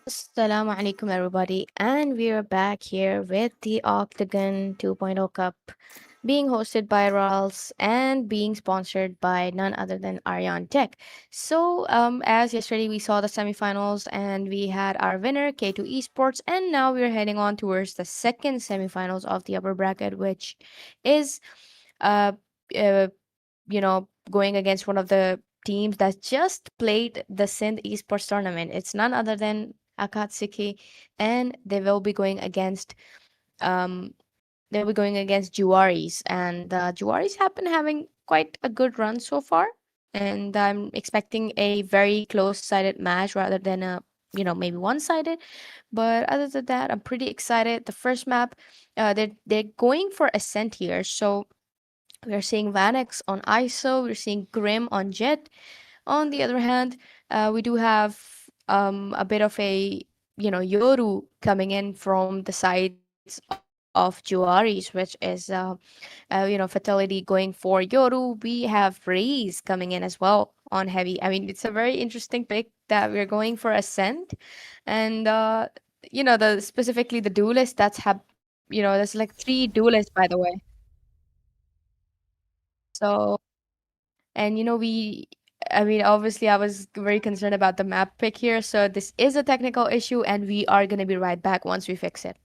Assalamu alaikum, everybody, and we are back here with the Octagon 2.0 Cup being hosted by RALS and being sponsored by none other than Aryan Tech. As yesterday we saw the semifinals and we had our winner, K2 Esports, and now we're heading on towards the second semifinals of the upper bracket, which is uh, uh going against one of the teams that just played the Sindh Esports tournament. It's none other than Akatsuki, and um they'll be going against Juvaaris, and Juvaaris have been having quite a good run so far, and I'm expecting a very close-sided match rather than a maybe one-sided. But other than that, I'm pretty excited. The first map, they're going for Ascent here, so we're seeing Vanex on ISO, we're seeing Grim on Jet. On the other hand, we do have a bit of a Yoru coming in from the sides of Juaris, which is fatality going for Yoru. We have Raze coming in as well on heavy. I mean, it's a very interesting pick that we're going for Ascent, and the specifically the duelist that's have there's like three duelists by the way. So, and I mean, obviously, I was very concerned about the map pick here. So, this is a technical issue, and we are going to be right back once we fix it.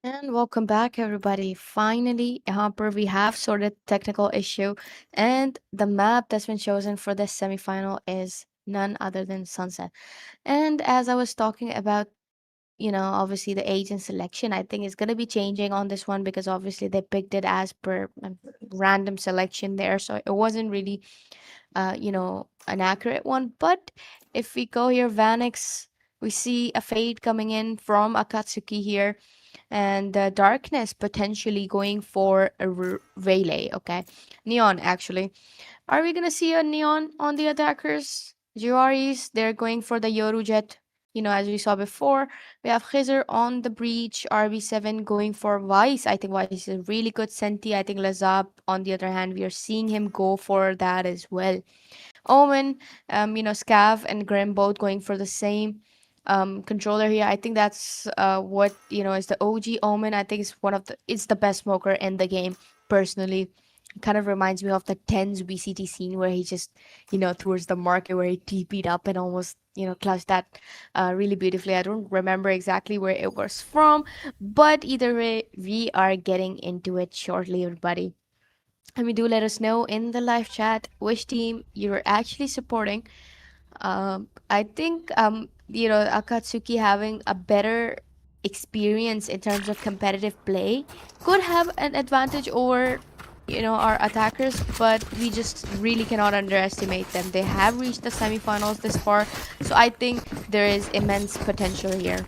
And welcome back, everybody. Finally, Hopper, we have sorted technical issue, and the map that's been chosen for this semifinal is none other than Sunset. And as I was talking about, obviously the agent selection, I think is going to be changing on this one because obviously they picked it as per random selection there, so it wasn't really, an accurate one. But if we go here, Vanix, we see a fade coming in from Akatsuki here and darkness potentially going for a Rayleigh. Okay, neon actually. Are we gonna see a neon on the attackers? Juaris, they're going for the Yoru jet. As we saw before, we have Khizr on the breach, RB7 going for Vice. I think Vice is a really good Senti. I think Lazab, on the other hand, we are seeing him go for that as well. Omen, Scav and Grim both going for the same controller here. I think that's what is the OG Omen. I think it's the best smoker in the game personally. Kind of reminds me of the tens VCT scene where he just towards the market where he TP'd up and almost clutched that really beautifully. I don't remember exactly where it was from, but either way, we are getting into it shortly, everybody. I mean, do let us know in the live chat which team you're actually supporting. I think Akatsuki having a better experience in terms of competitive play could have an advantage over our attackers, but we just really cannot underestimate them. They have reached the semifinals this far, so I think there is immense potential here.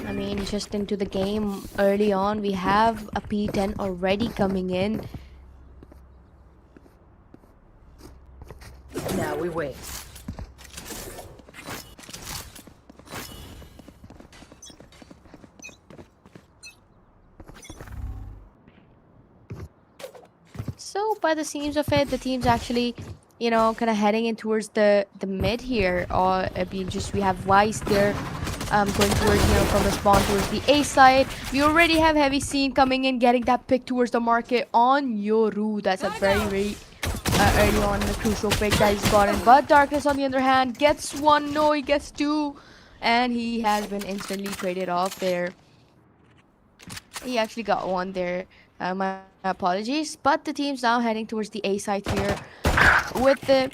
I mean, just into the game early on, we have a P10 already coming in. Now we wait. So by the seams of it, the team's actually, kind of heading in towards the mid here. Or I mean, just we have Vice there, going towards, from the spawn towards the A side. We already have Heavy Scene coming in, getting that pick towards the market on Yoru. That's a very early on the crucial pick that he's gotten. But Darkness, on the other hand, gets one. No, he gets two, and he has been instantly traded off there. He actually got one there. My apologies. But the team's now heading towards the A side here with the,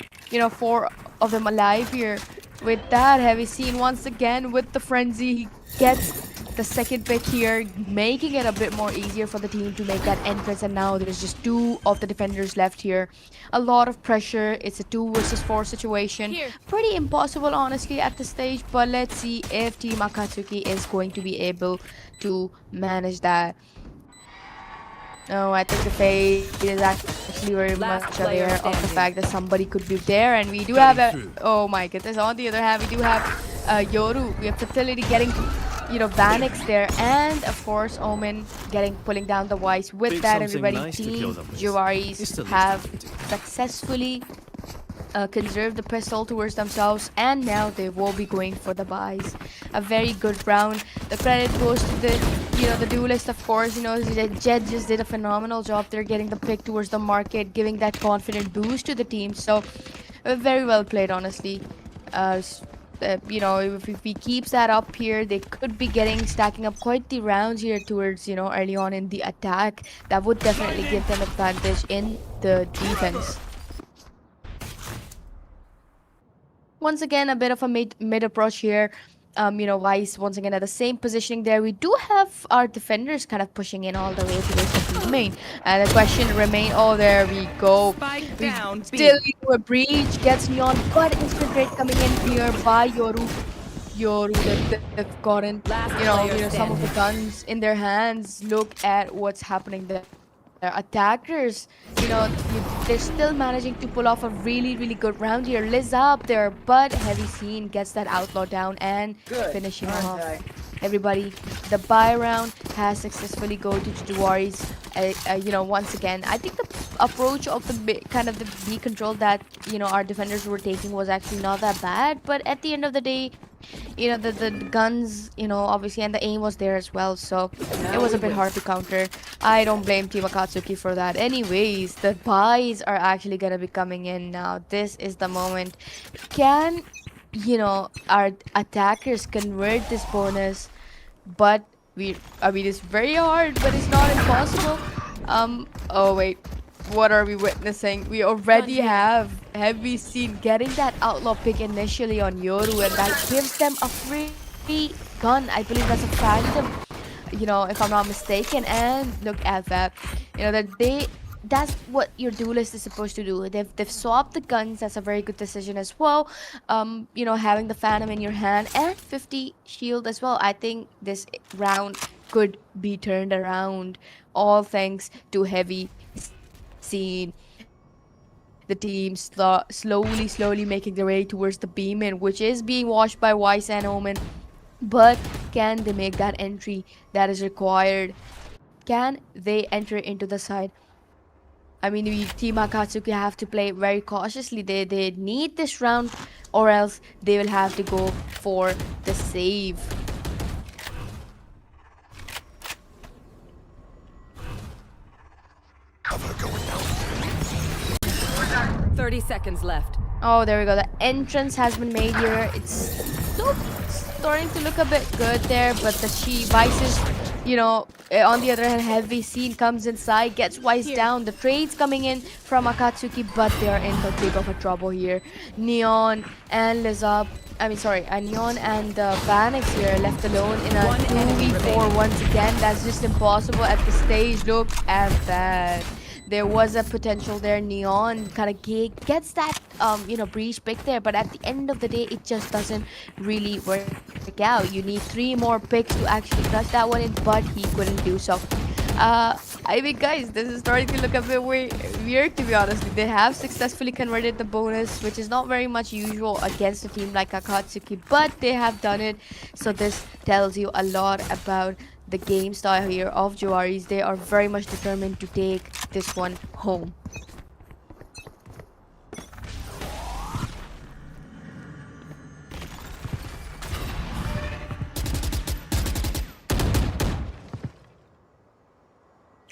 four of them alive here. With that Heavy Scene once again with the frenzy, he gets the second pick here, making it a bit more easier for the team to make that entrance. And now there's just two of the defenders left here. A lot of pressure. It's a 2 versus 4 situation. Pretty impossible, honestly, at this stage. But let's see if Team Akatsuki is going to be able to manage that. No, I think the fade is actually very much aware of the fact that somebody could be there, and we do have a. Oh my goodness! On the other hand, we do have Yoru. We have Fertility getting, Vanix there, and of course Omen pulling down the Vice. With that, everybody, Team Juvaarii have successfully conserve the pistol towards themselves, and now they will be going for the buys. A very good round. The credit goes to the duelist, of course. The Jet just did a phenomenal job. They're getting the pick towards the market, giving that confident boost to the team. So very well played, honestly. If he keeps that up here, they could be stacking up quite the rounds here towards, early on in the attack. That would definitely give them advantage in the defense. Once again, a bit of a mid approach here. Vice once again at the same positioning there. We do have our defenders kind of pushing in all the way towards the B main. And the question remain. Oh, there we go. We still into a breach. Gets Neon, but instant rate coming in here by Yoru. Yoru, they've gotten, some of the guns in their hands. Look at what's happening there. Attackers, they're still managing to pull off a really, really good round here. Liz up there, but Heavy Scene gets that outlaw down and finishing off. Everybody, the buy round has successfully go to Juvaari's. Once again, I think the approach of kind of the B control that our defenders were taking was actually not that bad. But at the end of the day, the guns, obviously, and the aim was there as well. So it was a bit hard to counter. I don't blame Team Akatsuki for that. Anyways, the buys are actually gonna be coming in now. This is the moment. Can our attackers convert this bonus? But I mean, it's very hard, but it's not impossible. Oh wait, what are we witnessing? We already have Heavy Scene getting that outlaw pick initially on Yoru, and that gives them a free gun. I believe that's a Phantom, if I'm not mistaken. And look at that, that's what your duelist is supposed to do. They've swapped the guns. That's a very good decision as well. Having the Phantom in your hand and 50 shield as well. I think this round could be turned around, all thanks to Heavy Scene. The team slowly making their way towards the Beeman, which is being watched by Weiss and Omen. But can they make that entry that is required? Can they enter into the side? I mean, Team Akatsuki have to play very cautiously. They need this round, or else they will have to go for the save. 30 seconds left. Oh, there we go. The entrance has been made here. It's starting to look a bit good there, but the Vices, on the other hand, Heavy Scene comes inside, gets Weiss down. The trade's coming in from Akatsuki, but they are in the big of a trouble here. Neon and Lizab, Neon and Vanix here left alone in a 2v4 once again. That's just impossible at this stage. Look at that. There was a potential there. Neon kind of gets that breach pick there, but at the end of the day, it just doesn't really work out. You need 3 more picks to actually crush that one in, but he couldn't do so. I mean, guys, this is starting to look a bit weird, to be honest. They have successfully converted the bonus, which is not very much usual against a team like Akatsuki, but they have done it. So this tells you a lot about the game style here of Juvaari's. They are very much determined to take this one home.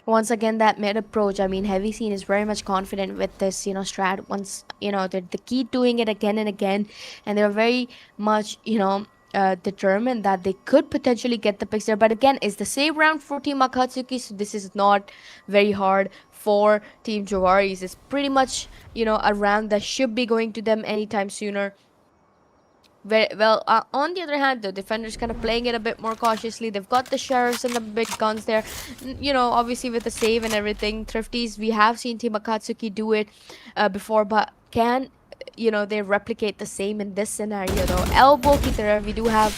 Once again, that mid approach, I mean, Heavy Scene is very much confident with this, strat. Once, they keep doing it again and again, and they're very much, determined that they could potentially get the picks there. But again, it's the same round for Team Akatsuki, so this is not very hard for Team Juvaarii. It's pretty much, a round that should be going to them anytime sooner. On the other hand, the defenders kind of playing it a bit more cautiously. They've got the sheriffs and the big guns there. Obviously with the save and everything. Thrifties, we have seen Team Akatsuki do it before, but can they replicate the same in this scenario though? Elbow kick there. We do have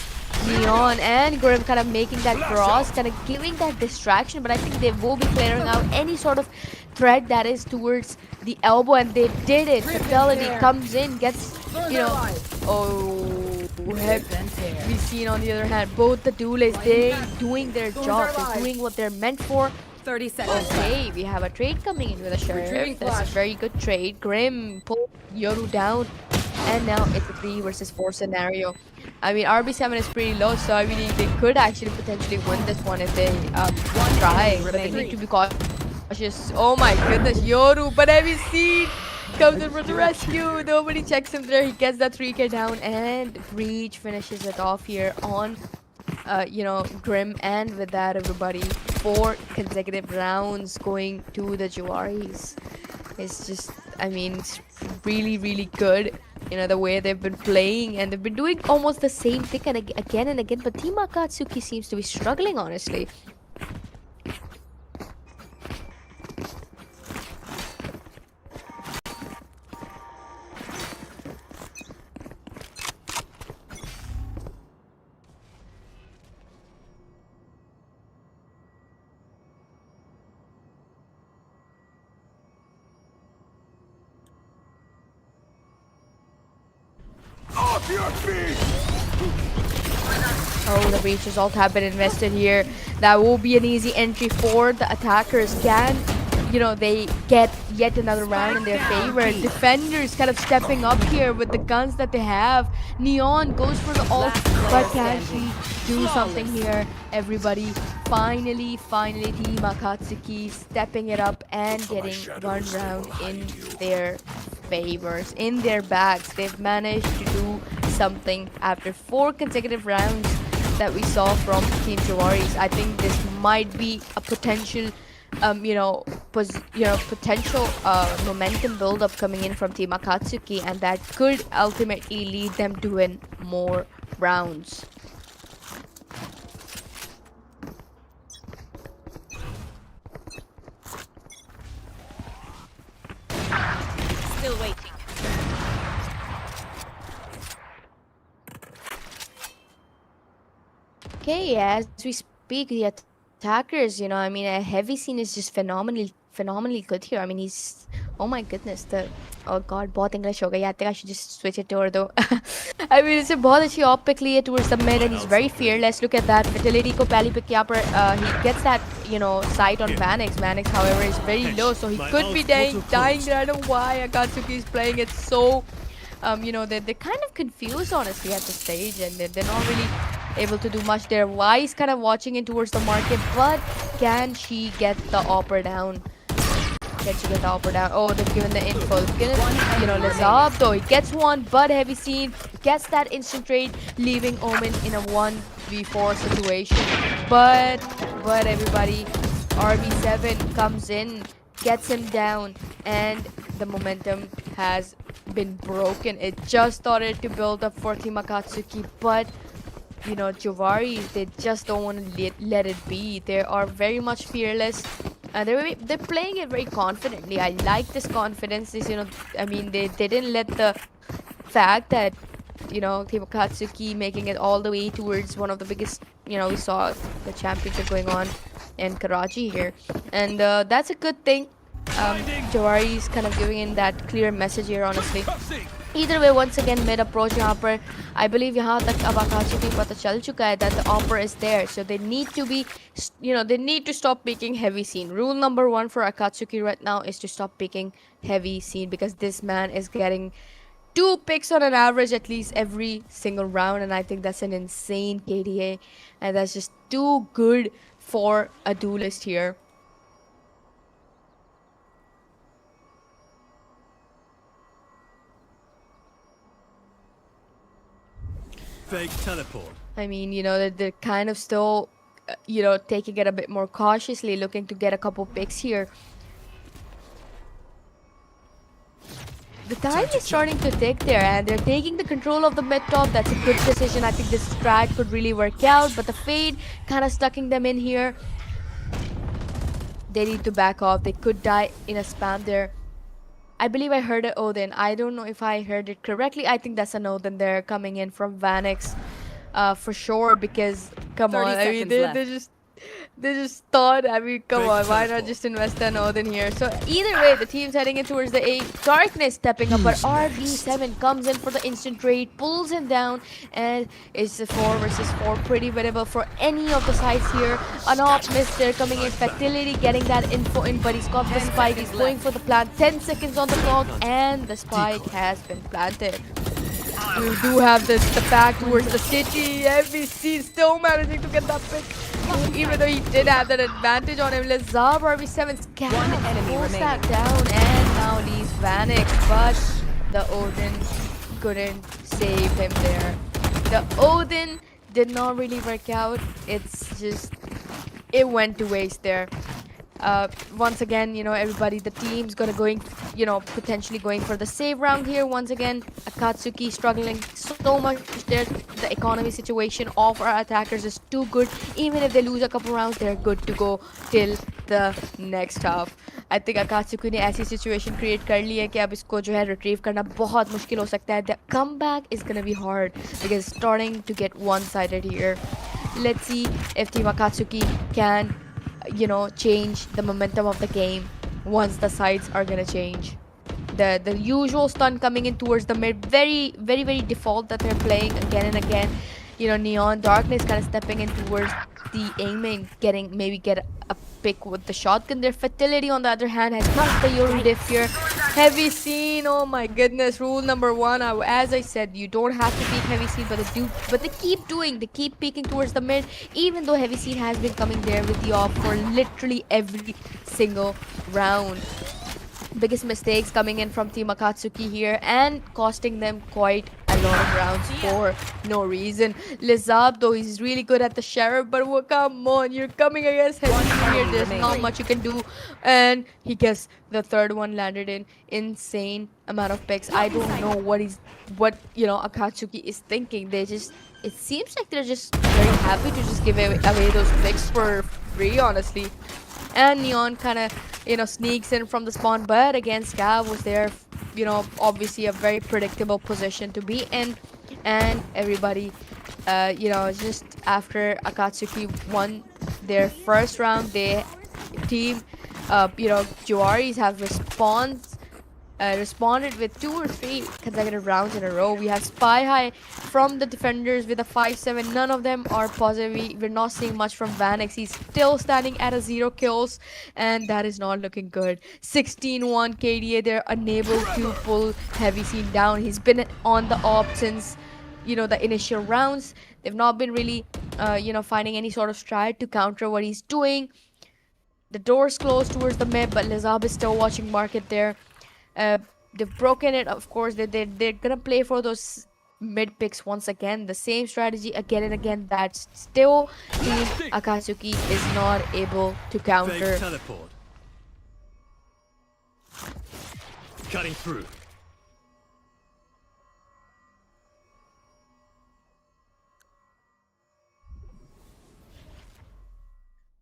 Neon and Grim kind of making that cross, kind of giving that distraction, but I think they will be clearing out any sort of threat that is towards the elbow, and they did it. Fatality comes in, gets we seen on the other hand both the duelists, they doing their job, they're doing what they're meant for. 30 seconds. Okay, we have a trade coming in with a sheriff. That's a very good trade. Grim pulled Yoru down, and now it's a 3 versus 4 scenario. I mean, RB7 is pretty low, so I mean they could actually potentially win this one if they try, but they need to be cautious. Oh my goodness, Yoru, but Heavy Scene comes in for the rescue. Nobody checks him there. He gets that 3k down, and Breach finishes it off here on Grim, and with that, everybody, 4 consecutive rounds going to the Juvaari's. It's just, I mean, it's really, really good. The way they've been playing, and they've been doing almost the same thing again and again, but Team Akatsuki seems to be struggling, honestly. Oh, the breaches all have been invested here. That will be an easy entry for the attackers. Can, they get yet another round in their favor. Defenders kind of stepping up here with the guns that they have. Neon goes for the ult, but can she do something here? Everybody, finally, Team Akatsuki stepping it up and getting one round in their favors, in their bags. They've managed to do something after 4 consecutive rounds that we saw from Team Juvaarii. I think this might be a potential, potential momentum build-up coming in from Team Akatsuki, and that could ultimately lead them to win more rounds. Still waiting. Okay, as we speak, the attackers, I mean, a heavy scene is just phenomenally good here. I mean, he's, oh my goodness, oh god, बहुत English हो गया. I think I should just switch it to Urdu. I mean, it's a बहुत अच्छी op pick लिए towards the mid, and he's very fearless. Look at that, Fatality को पहली pick यहाँ पर, he gets that, sight on Vanix. Vanix, however, is very low, so he could be dying there. I don't know why Akatsuki is playing it so, they're kind of confused, honestly, at this stage, and they're not really able to do much there. Wise kind of watching in towards the market, but can she get the opper down? Can she get the opper down? Oh, they've given the info. Lazab though, he gets one, but Heavy Scene gets that instant trade, leaving Omen in a 1v4 situation. But everybody, RB7 comes in, gets him down, and the momentum has been broken. It just started to build up for Team Akatsuki, but Juvaarii, they just don't want to let it be. They are very much fearless. They're playing it very confidently. I like this confidence. I mean, they didn't let the fact that, Team Akatsuki making it all the way towards one of the biggest, we saw the championship going on in Karachi here. And that's a good thing. Juvaarii is kind of giving in that clear message here, honestly. Either way, once again, mid approach यहाँ पर, I believe यहाँ तक अब Akatsuki को पता चल चुका है that the offer is there, so they need to be, they need to stop picking heavy scene. Rule number 1 for Akatsuki right now is to stop picking heavy scene, because this man is getting 2 picks on an average at least every single round, and I think that's an insane KDA, and that's just too good for a duelist here. Fake teleport. I mean, they're kind of still, taking it a bit more cautiously, looking to get a couple picks here. The time is starting to tick there, and they're taking the control of the mid top. That's a good decision. I think this strat could really work out, but the fade kind of stucking them in here. They need to back off. They could die in a spam there. I believe I heard it Odin. I don't know if I heard it correctly. I think that's an Odin there coming in from Vanix, for sure. Because come on, I mean they just thought. I mean, come on, why not just invest an Odin here? So either way, the team's heading in towards the A. Darkness stepping up, but RB7 comes in for the instant trade, pulls him down, and it's a 4 versus 4. Pretty winnable for any of the sides here. An op miss there coming in. Fatality getting that info in, but he's got the spike. He's going for the plant. 10 seconds on the clock, and the spike has been planted. We do have the back towards the city. FBC still managing to get that pick, even though he did have that advantage on him. Lazab, RB7's pulls that down, and now leaves Vanix, but the Odin couldn't save him there. The Odin did not really work out. It's just, it went to waste there. Once again, everybody, the team's going, potentially going for the save round here. Once again, Akatsuki struggling so much there. The economy situation of our attackers is too good. Even if they lose a couple rounds, they're good to go till the next half. I think Akatsuki ने ऐसी situation create कर ली है कि अब इसको जो है retrieve करना बहुत मुश्किल हो सकता है. The comeback is gonna be hard because it's starting to get one-sided here. Let's see if Team Akatsuki can change the momentum of the game once the sides are gonna change. the usual stun coming in towards the mid. Very default that they're playing again and again. Neon Darkness kind of stepping in towards the aiming, getting maybe get a pick with the shotgun. Their Fatality, on the other hand, has not the Yoru diff here. Heavy Scene, oh my goodness. Rule number one, as I said, you don't have to peek Heavy Scene, but they keep doing, they keep peeking towards the mid, even though Heavy Scene has been coming there with the off for literally every single round. Biggest mistakes coming in from Team Akatsuki here and costing them quite a lot of rounds for no reason. Lizab, though, he's really good at the Sheriff, but come on, you're coming against Heavy here. There's not much you can do. And he gets the third one landed in. Insane amount of picks. I don't know what Akatsuki is thinking. It seems like they're just very happy to just give away those picks for free, honestly. And Neon kind of sneaks in from the spawn, but again Scav was there, obviously a very predictable position to be in. And everybody just after Akatsuki won their first round, they team Juvaaries have responded with 2 or 3 consecutive rounds in a row. We have Spy High from the defenders with a 5-7. None of them are positive. We're not seeing much from Vanix. He's still standing at a 0 kills, and that is not looking good. 16-1 KDA. They're unable to pull Heavy Scene down. He's been on the op since the initial rounds. They've not been really finding any sort of stride to counter what he's doing. The door's closed towards the mid, but Lizab is still watching market there. They've broken it, of course. They're gonna play for those mid picks once again. The same strategy again and again that still Team Akatsuki is not able to counter. Fake teleport. Cutting through.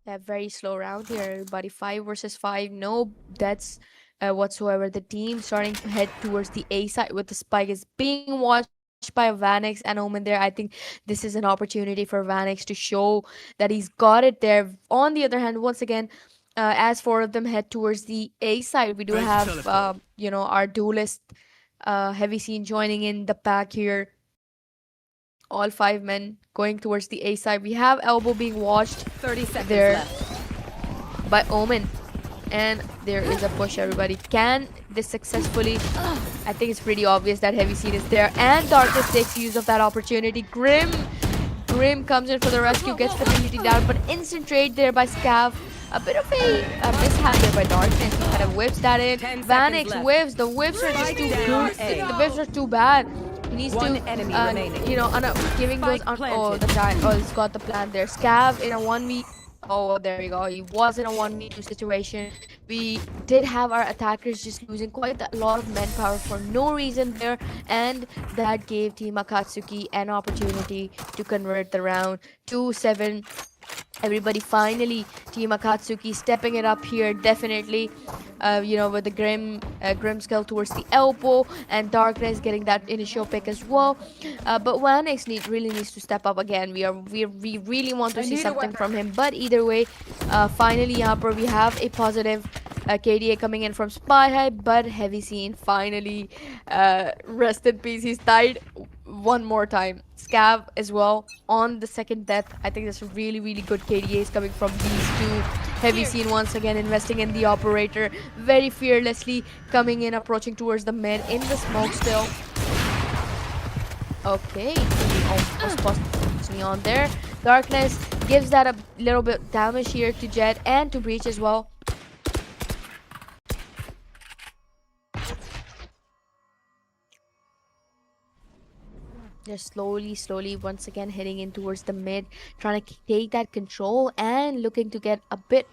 A very slow round here, everybody. 5 versus 5. No deaths whatsoever. The team starting to head towards the A side with the spike is being watched by Vanix and Omen there. I think this is an opportunity for Vanix to show that he's got it there. On the other hand, once again, as 4 of them head towards the A side, we do have our duelist Heavy Scene joining in the pack here. All 5 men going towards the A side. We have Elbow being watched 30 seconds there left. by Omen. And there is a push, everybody. Can this successfully? I think it's pretty obvious that Heavy Scene is there. And Darkness takes use of that opportunity. Grim comes in for the rescue, gets the immunity down, but instant trade there by Scav. A bit of a mishap there by Darkness. He kind of whips that in. Vanix whips. The whips are just too good. The whips are too bad. He needs to, giving those. The giant. Oh, he's got the plant there. Scav in a 1v. Oh, there we go. He was in a 1v2 situation. We did have our attackers just losing quite a lot of manpower for no reason there, and that gave Team Akatsuki an opportunity to convert the round 2-7. Everybody finally, Team Akatsuki stepping it up here, definitely. With the Grim skill towards the elbow, and Darkness getting that initial pick as well. But Vanix really needs to step up again. We really want to see something from him. But either way, finally, यहाँ we have a positive KDA coming in from Spy High, but Heavy Scene finally, rest in peace. He's died one more time. Scav as well on the second death. I think that's really good KDAs coming from these 2. Heavy Scene once again investing in the operator, very fearlessly coming in, approaching towards the mid in the smoke still. Okay, he almost busted me on there. Darkness gives that a little bit damage here to Jet and to Breach as well. They're slowly once again heading in towards the mid, trying to take that control and looking to get a bit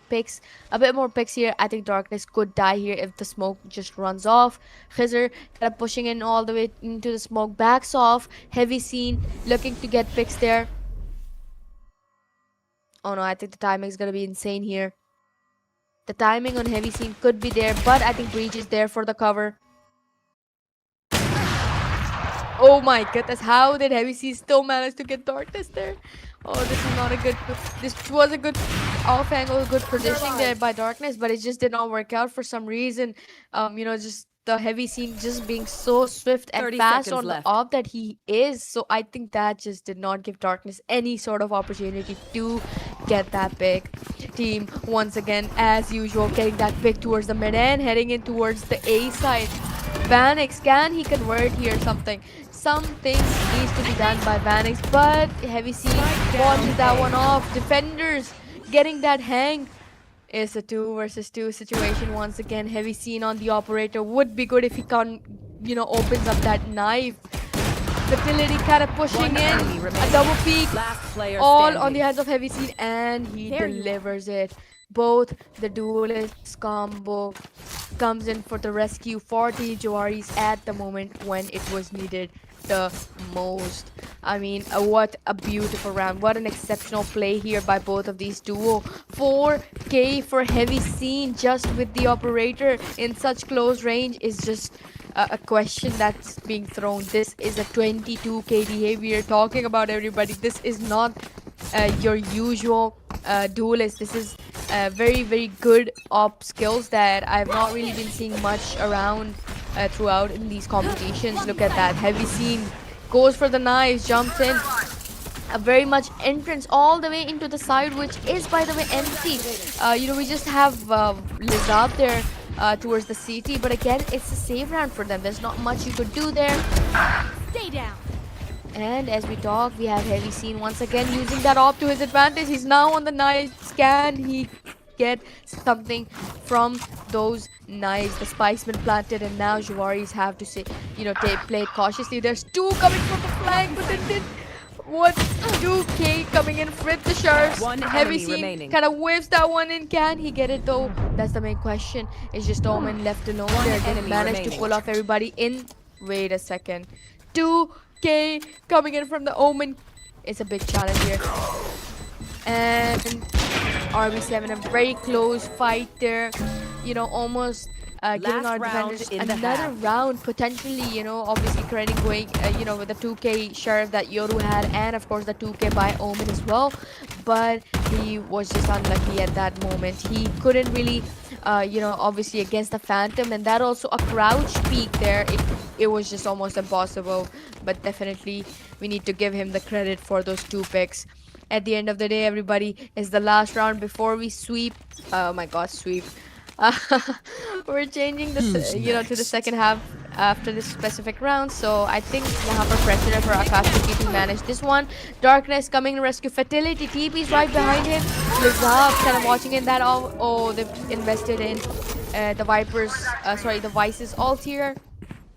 more picks here. I think Darkness could die here if the smoke just runs off. Khizr kind of pushing in all the way into the smoke, backs off. Heavy Scene looking to get picks there. Oh no, I think the timing is gonna be insane here. The timing on Heavy Scene could be there, but I think Breach is there for the cover. Oh my goodness, how did Heavy Scene still manage to get Darkness there? Oh, this is not a good... This was a good off-angle, good positioning there by Darkness, but it just did not work out for some reason. Just the heavy scene just being so swift and 30 fast seconds on the left. off that he is. So I think that just did not give Darkness any sort of opportunity to get that pick. Team once again, as usual, getting that pick towards the mid end, heading in towards the A side. Vanix, can he convert here? Something needs to be done by Vanix, but Heavy Scene launches that one off. Defenders getting that hang. It's a 2 versus 2 situation once again. Heavy Scene on the operator would be good if he can, opens up that knife. Fertility kind of pushing in. A double peek. Last player All standing. on the hands of Heavy Scene, and he There you delivers it. Both the duelist combo comes in for the rescue for the Juvaaris at the moment when it was needed the most. I mean, what a beautiful round. What an exceptional play here by both of these duo. 4K for Heavy Scene just with the operator in such close range is just a question that's being thrown. This is a 22 KDA we are talking about, everybody. This is not your usual duelist. This is very, very good op skills that I've not really been seeing much around throughout in these competitions. Look at that. Heavy Scene goes for the knives, jumps in. A very much entrance all the way into the side, which is, by the way, empty. We just have Lizab there towards the CT, but again, it's a save round for them. There's not much you could do there. Stay down. And as we talk, we have Heavy Scene once again using that op to his advantage. He's now on the knives. Can he get something from those knives? The spike's been planted, and now Juvaaris have to say, play it cautiously. There's two coming from the flank, but then what? 2K coming in with the shards. One Heavy enemy Scene remaining. kind of whiffs that one in. Can he get it though? That's the main question. It's just Omen left alone there. Didn't enemy manage to remaining. pull off everybody in. Wait a second. 2K coming in from the Omen. It's a big challenge here. And RB7, a very close fight there. Almost giving Last our round defenders in the another half. round, potentially, obviously crediting going, with the 2K sheriff that Yoru had, and of course the 2K by Omen as well. But he was just unlucky at that moment. He couldn't really, obviously against the Phantom, and that also a crouch peek there. It was just almost impossible. But definitely, we need to give him the credit for those 2 picks. At the end of the day, everybody, is the last round before we sweep. Oh my god, sweep. We're changing the to the second half after this specific round, so I think यहाँ पर pressure है for Akatsuki to manage this one. Darkness coming to rescue Fertility. TP's right behind him. Lizab kind of watching in that all. Oh, they've invested in the Vipers. The Vice's ult here.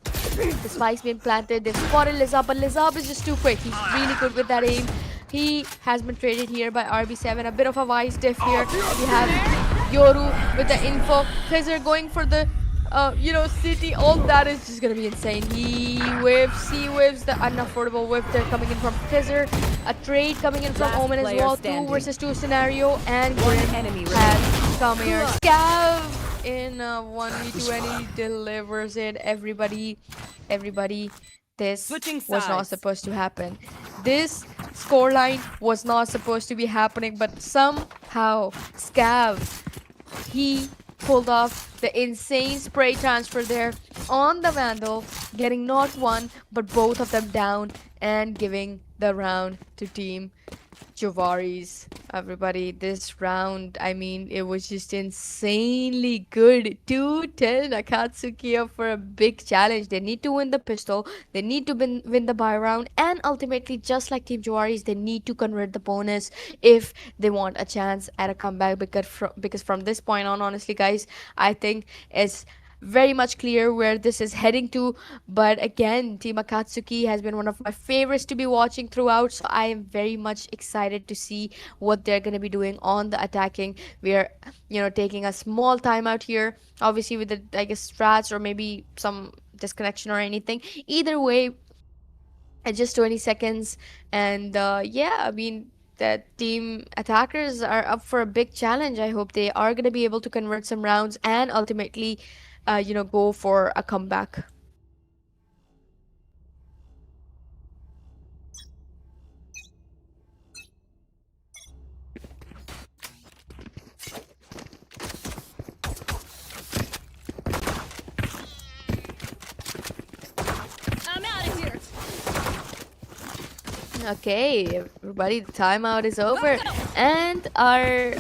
The spike's been planted. They've spotted Lizab, but Lizab is just too quick. He's really good with that aim. He has been traded here by RB7. A bit of a Vice diff here. We have Yoru with the info. Khizr going for the, city. All that is just gonna be insane. He whiffs the unaffordable whiff there coming in from Khizr. A trade coming in from Last Omen as player well. standing. 2 versus 2 scenario, and One Grim enemy has come here. Scav in a 1v2, and he delivers it. Everybody, this Switching was not sides. supposed to happen. This scoreline was not supposed to be happening, but somehow Scav, he pulled off the insane spray transfer there on the Vandal, getting not one but both of them down and giving the round to Team Juvaaris. Everybody, this round, I mean, it was just insanely good. 2-10 Akatsuki up for a big challenge. They need to win the pistol, they need to win the buy round, and ultimately, just like Team Juvaaris, they need to convert the bonus if they want a chance at a comeback. Because from this point on, honestly, guys, I think it's very much clear where this is heading to. But again, Team Akatsuki has been one of my favorites to be watching throughout, so I am very much excited to see what they're going to be doing on the attacking. We are taking a small timeout here, obviously with the, I guess, strats or maybe some disconnection or anything. Either way, at just 20 seconds. And yeah, I mean, the team attackers are up for a big challenge. I hope they are going to be able to convert some rounds and ultimately go for a comeback. Okay, everybody, the timeout is over, and our,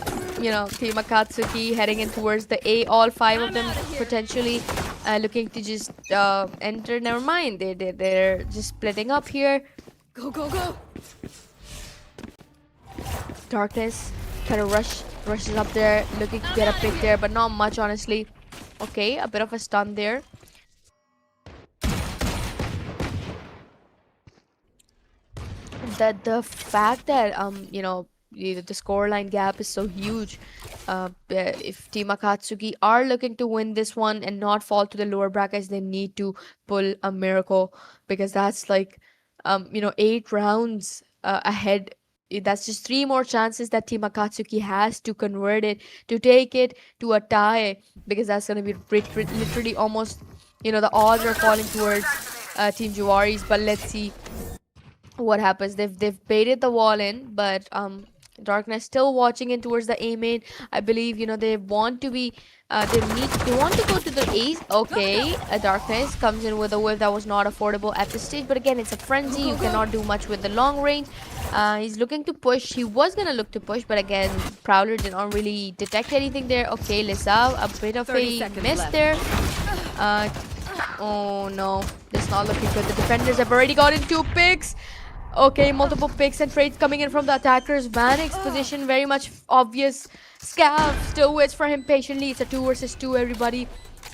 team Akatsuki heading in towards the A. All five of I'm them out of here. potentially looking to just enter. Never mind, they're just splitting up here. Go, go, go. Darkness kind of rushes up there, looking to get a pick there, but not much, honestly. Okay, a bit of a stun there. The fact that the scoreline gap is so huge. If Team Akatsuki are looking to win this one and not fall to the lower brackets, they need to pull a miracle, because that's like 8 rounds ahead. That's just 3 more chances that Team Akatsuki has to convert it, to take it to a tie, because that's gonna be literally almost, the odds are falling towards Team Juvaari's. But let's see what happens. They've baited the wall in, but Darkness still watching in towards the A main. I believe they want to be they want to go to the A's. Okay, a Darkness comes in with a whip that was not affordable at this stage, but again, it's a frenzy. You cannot do much with the long range. He's looking to push. He was gonna look to push, but again, Prowler did not really detect anything there. Okay, Lisa, a bit of a miss left. there. uh oh no, it's not looking good. The defenders have already gotten 2 picks. Okay, multiple picks and trades coming in from the attackers. Vanix position very much obvious. Scav still waits for him patiently. It's a 2 versus 2, everybody.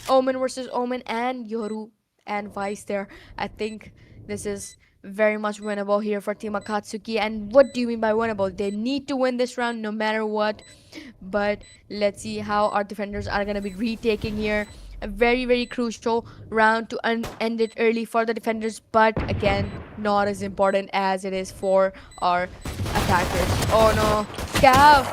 Omen versus Omen and Yoru and Vice there. I think this is very much winnable here for Team Akatsuki. And what do you mean by winnable? They need to win this round no matter what. But let's see how our defenders are going to be retaking here. A very, very crucial round to end it early for the defenders, but again, not as important as it is for our attackers. Oh no, Scav!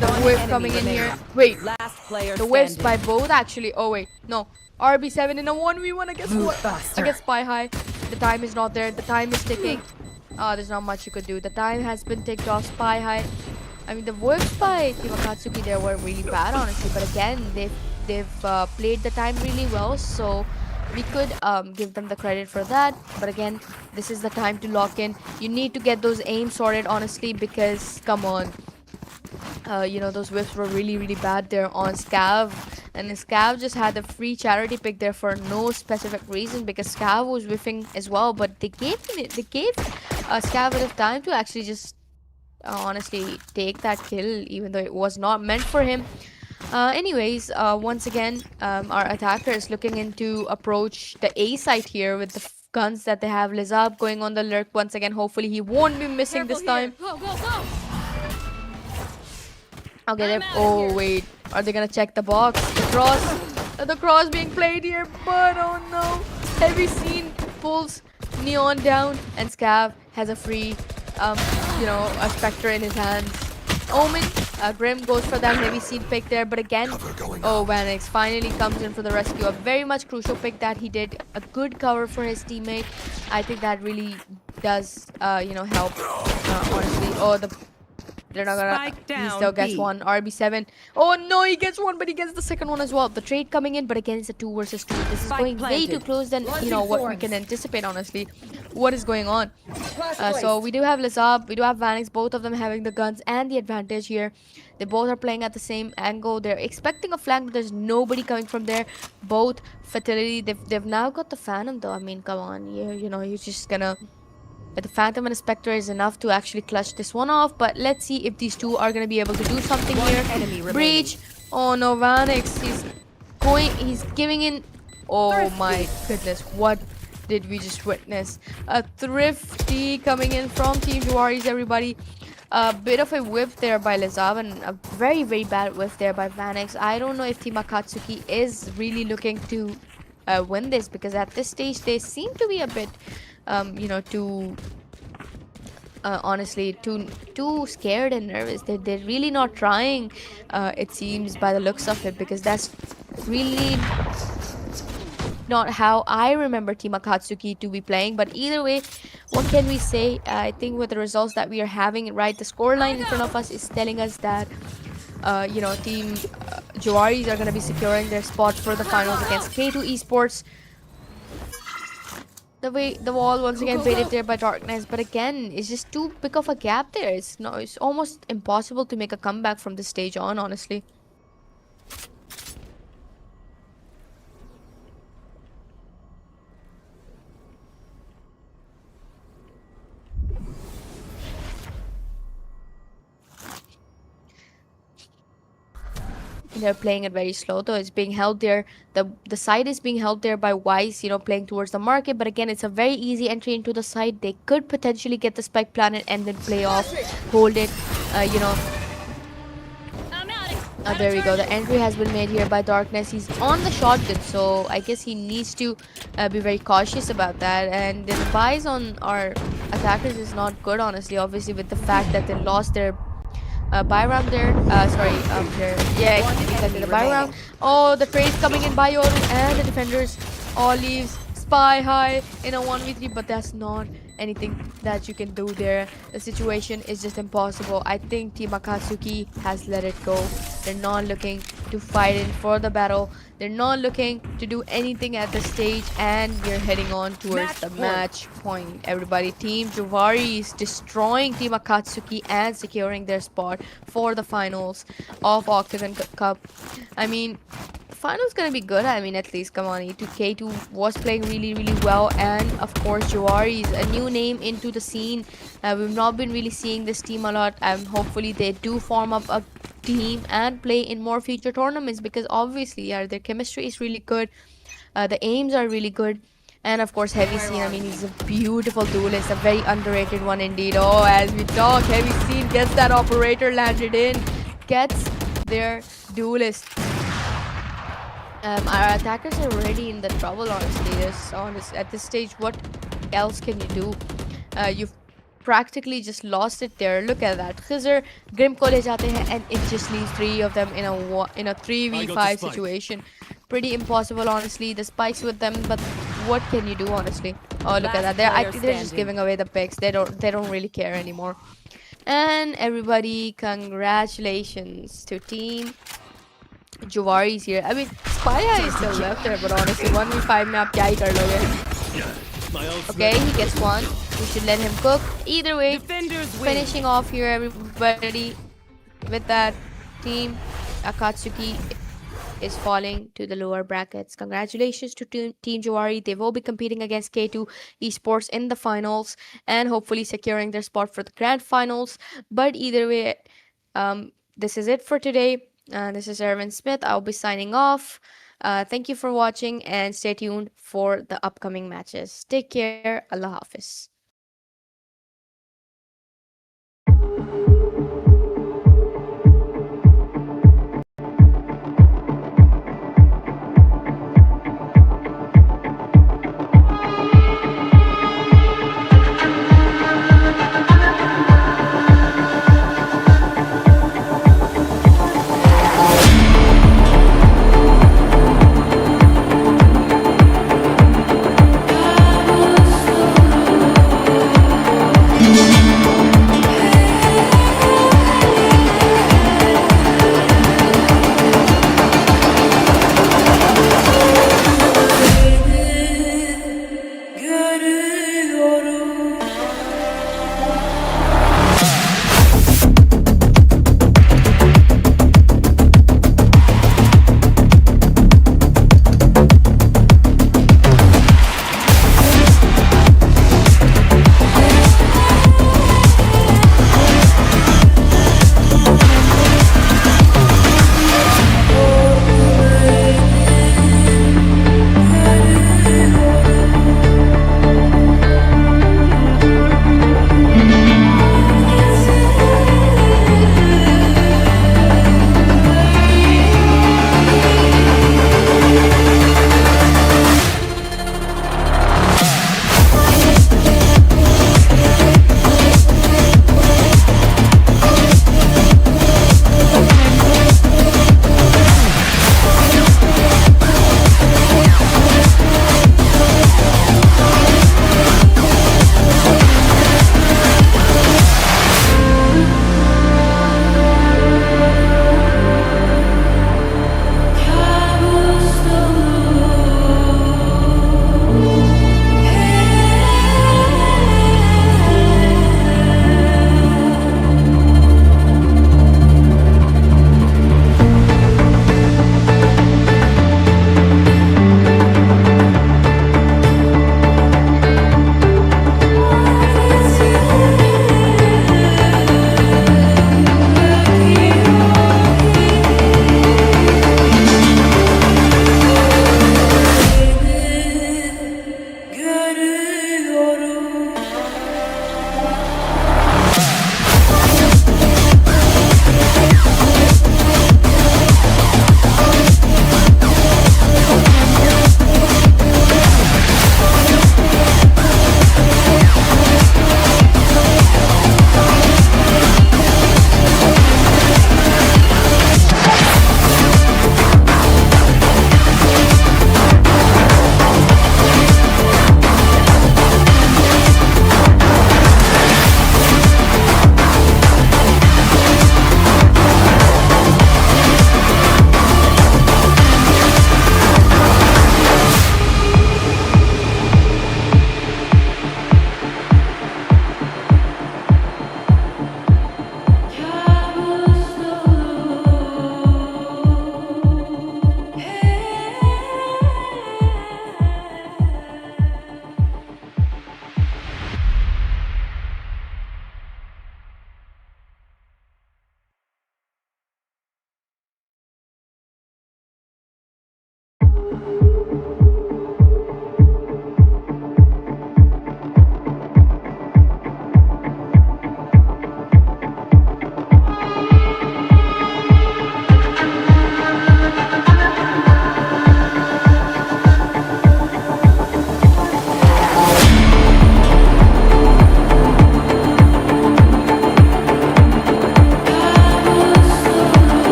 The whip coming in here. Wait, Last player the whips standing. by both actually. Oh wait, no. RB7 in a 1v1 against what? Against Spy High. The time is not there. The time is ticking. There's not much you could do. The time has been ticked off. Spy High. I mean, the whips by Team Akatsuki there were really bad, honestly. But again, they've played the time really well, so we could give them the credit for that. But again, this is the time to lock in. You need to get those aims sorted, honestly, because come on, those whips were really, really bad there on Scav, and Scav just had a free charity pick there for no specific reason, because Scav was whiffing as well. But they gave Scav enough time to actually just honestly take that kill, even though it was not meant for him. Anyways, once again, our attacker is looking into approach the A site here with the guns that they have. Lizab going on the lurk once again. Hopefully he won't be missing this time. Go, go, go. Okay, I'm they outta oh here. wait, are they gonna check the box? The cross being played here, but oh no. Heavy scene pulls Neon down, and Scav has a free a Spectre in his hands. Omen, Grim goes for that heavy seed pick there, but again, oh, Vanix finally comes in for the rescue. A very much crucial pick that he did. A good cover for his teammate. I think that really does, help, honestly. Oh, they're not gonna. Spike He down, still gets B. one. RB7. Oh no, he gets one, but he gets the second one as well. The trade coming in, but again, it's a 2 versus 2. This is Spike going way planted. too close than what we can anticipate. Honestly, what is going on? So placed. we do have Lizab, we do have Vanix, both of them having the guns and the advantage here. They both are playing at the same angle. They're expecting a flank, but there's nobody coming from there. Both fatality. They've now got the Phantom though. I mean, come on, you're just gonna. The Phantom and the Spectre is enough to actually clutch this one off. But let's see if these two are gonna be able to do something here. enemy remaining. Breach. Oh no, Vanix. He's giving in. Oh my goodness, what did we just witness? A thrifty coming in from Team Juvaari's, everybody. A bit of a whiff there by Lizab, and a very, very bad whiff there by Vanix. I don't know if Team Akatsuki is really looking to win this, because at this stage they seem to be a bit too honestly too scared and nervous. They're really not trying, it seems, by the looks of it, because that's really not how I remember Team Akatsuki to be playing. But either way, what can we say? I think with the results that we are having, right, the scoreline in front of us is telling us that Team Juvaaris are going to be securing their spot for the finals against K2 Esports. The way the wall once Go, again go, baited go. there by darkness, but again, it's just too big of a gap there. It's no, it's almost impossible to make a comeback from this stage on, honestly. They're playing it very slow though. It's being held there. The side is being held there by Wise, playing towards the market. But again, it's a very easy entry into the side. They could potentially get the spike planet and then play off, hold it. Uh, you know, I'm out. there we go. The entry has been made here by Darkness. He's on the shotgun, so I guess he needs to be very cautious about that. And the buys on our attackers is not good, honestly. Obviously, with the fact that they lost their buy round there. Sorry, there. Yeah, exactly the buy round. Oh, the trade's coming in by Yoru and the defenders all leaves spy high in a 1v3, but that's not anything that you can do there. The situation is just impossible. I think Team Akatsuki has let it go. They're not looking to fight in for the battle. They're not looking to do anything at this stage, and we're heading on towards the match point. Everybody, Team Juvaarii is destroying Team Akatsuki and securing their spot for the finals of Octagon Cup. I mean, finals gonna be good. I mean, at least come on, E2K2 was playing really, really well, and of course, Juvaarii is a new name into the scene. We've not been really seeing this team a lot. Hopefully, they do form up a team and play in more future tournaments because obviously, yeah, their chemistry is really good. The aims are really good. And of course, Heavy Scene, I mean, he's a beautiful duelist, a very underrated one indeed. Oh, as we talk, Heavy Scene gets that operator landed in, gets their duelist. Our attackers are already in the trouble, honestly. At this stage, what else can you do? You've practically just lost it there. Look at that. Khizr, Grim ko le jate hain, and it just leaves three of them in a I got the 3v5 spike. situation. Pretty impossible, honestly. The spikes with them, but what can you do, honestly? Oh, look at that. I think they're just giving away the picks. They don't really care anymore. And everybody, congratulations to Team Juvaari's here. I mean, Spya is still left there, but honestly, 1v5 में आप क्या ही कर लोगे? My ult's Okay, ready. he gets one. We should let him cook. Either way, Defenders win. finishing off here, everybody, with that team. Akatsuki is falling to the lower brackets. Congratulations to Team Juvaarii. They will be competing against K2 Esports in the finals and hopefully securing their spot for the grand finals. But either way, this is it for today. This is Erwin Smith. I'll be signing off. Thank you for watching and stay tuned for the upcoming matches. Take care. Allah Hafiz.